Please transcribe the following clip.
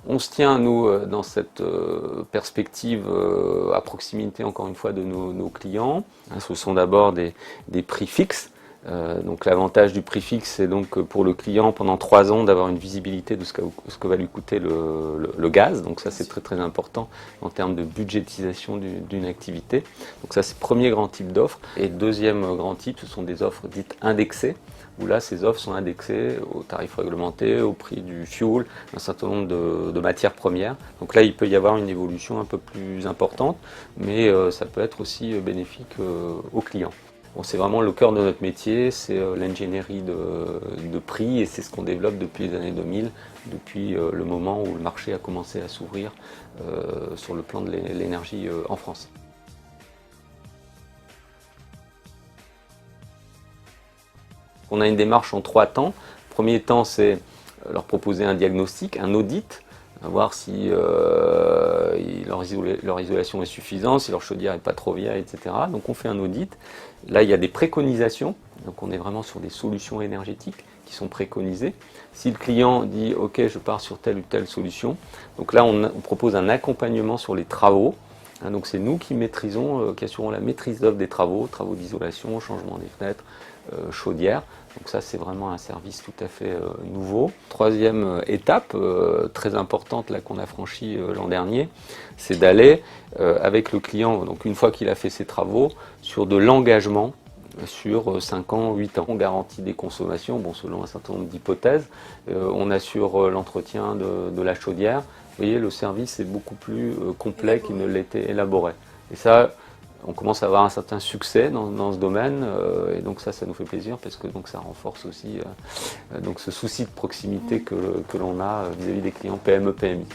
On se tient, nous, dans cette perspective à proximité, encore une fois, de nos clients. Ce sont d'abord des prix fixes. Donc l'avantage du prix fixe, c'est donc pour le client, pendant 3 ans, d'avoir une visibilité de ce que va lui coûter le gaz. Donc ça, c'est très très important en termes de budgétisation d'une activité. Donc ça, c'est le premier grand type d'offre. Et deuxième grand type, ce sont des offres dites indexées, où là, ces offres sont indexées aux tarifs réglementés, au prix du fuel, un certain nombre de matières premières. Donc là, il peut y avoir une évolution un peu plus importante, mais ça peut être aussi bénéfique aux clients. Bon, c'est vraiment le cœur de notre métier, c'est l'ingénierie de prix, et c'est ce qu'on développe depuis les années 2000, depuis le moment où le marché a commencé à s'ouvrir sur le plan de l'énergie en France. On a une démarche en 3 temps. Le premier temps, c'est leur proposer un diagnostic, un audit, à voir si leur isolation est suffisante, si leur chaudière n'est pas trop vieille, etc. Donc on fait un audit. Là, il y a des préconisations. Donc on est vraiment sur des solutions énergétiques qui sont préconisées. Si le client dit « Ok, je pars sur telle ou telle solution », donc là, on propose un accompagnement sur les travaux. Donc c'est nous qui maîtrisons, qui assurons la maîtrise d'œuvre des travaux d'isolation, changement des fenêtres, chaudière. Donc ça, c'est vraiment un service tout à fait nouveau. Troisième étape, très importante là qu'on a franchie l'an dernier, c'est d'aller avec le client, donc une fois qu'il a fait ses travaux, sur de l'engagement sur 5 ans, 8 ans. On garantit des consommations, bon, selon un certain nombre d'hypothèses. On assure l'entretien de la chaudière. Vous voyez, le service est beaucoup plus complet qu'il ne l'était élaboré. Et ça, on commence à avoir un certain succès dans ce domaine, et donc ça nous fait plaisir parce que donc ça renforce aussi donc ce souci de proximité que l'on a vis-à-vis des clients PME, PMI.